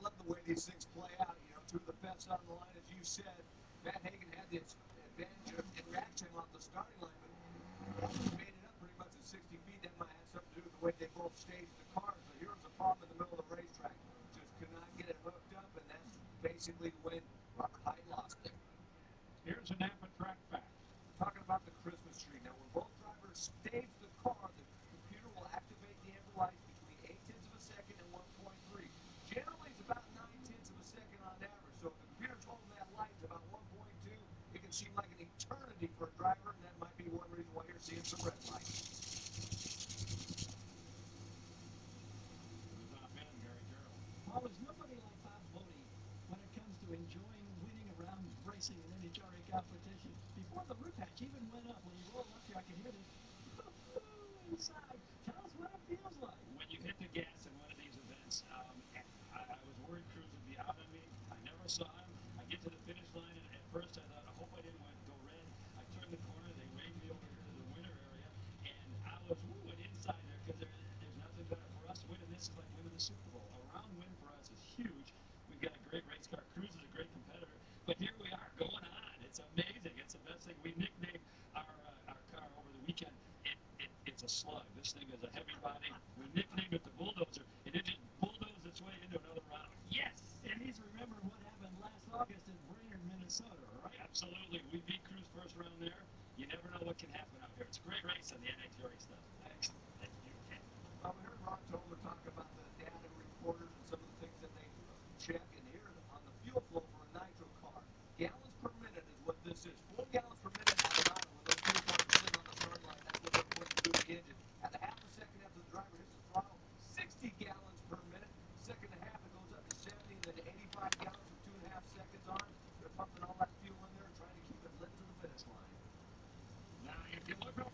love the way these things play out. You know, two of the best on the line, as you said. Matt Hagan had the advantage in reaction off the starting line, but almost made it up pretty much at 60 feet. That might have something to do with the way they both staged the cars. But here was a problem in the middle of the racetrack. Just could not get it hooked up, and that's basically when Robert Hyde lost it. Here's a Napa track fact. We're talking about the Christmas tree. Now, when both drivers stage the car, the computer will activate the amber lights between 8/10 of a second and 1.3. Generally, it's about 9/10 of a second on average. So if the computer's holding that light at about 1.2, it can seem like an eternity for a driver, and that might be one reason why you're seeing some red lights. Who's on man, Gary Gerald? Well, there's nobody like Bob Bodie when it comes to enjoying winning around racing in NHRA competition. Before the root patch even went up, when he rolled up here, I could hear this inside. Tell us what it feels like. When you hit the gas in one of these events, I was worried Cruz would be out on me. I never saw him. I get to the finish line, and at first I thought, I hope I didn't go red. I turned the corner, they reined me over here to the winner area, and I was wooing inside there because there's nothing better for us to win, and this is like winning the Super Bowl. A round win for us is huge. We've got a great race car. Cruz is a great competitor, but here we are going on. It's amazing. It's the best thing. We nicknamed our car over the weekend. It's a slug. This thing is a heavy body. We nicknamed it the bulldozer, and it just bulldozed its way into another round. Yes! And he's remembered what happened last August in Brainerd, Minnesota, right? Absolutely. We beat Cruz first round there. You never know what can happen out here. It's a great race on the NHRA stuff. Excellent. Thank you, Ken. Well, we heard Ron Tolman talk about the data reporters and some of the things that they check, and here on the fuel flow for a nitro car, gallons per minute is what this is. 4 gallons per minute at the bottom when those fuel cars are sitting on the start line. That's what they're putting through the engine. At a half a second after the driver hits the throttle, 60 gallons per minute. Second and a half, it goes up to 70, and then to 85 gallons with 2.5 seconds on. They're pumping all that fuel in there and trying to keep it lit to the finish line. Now, if you look over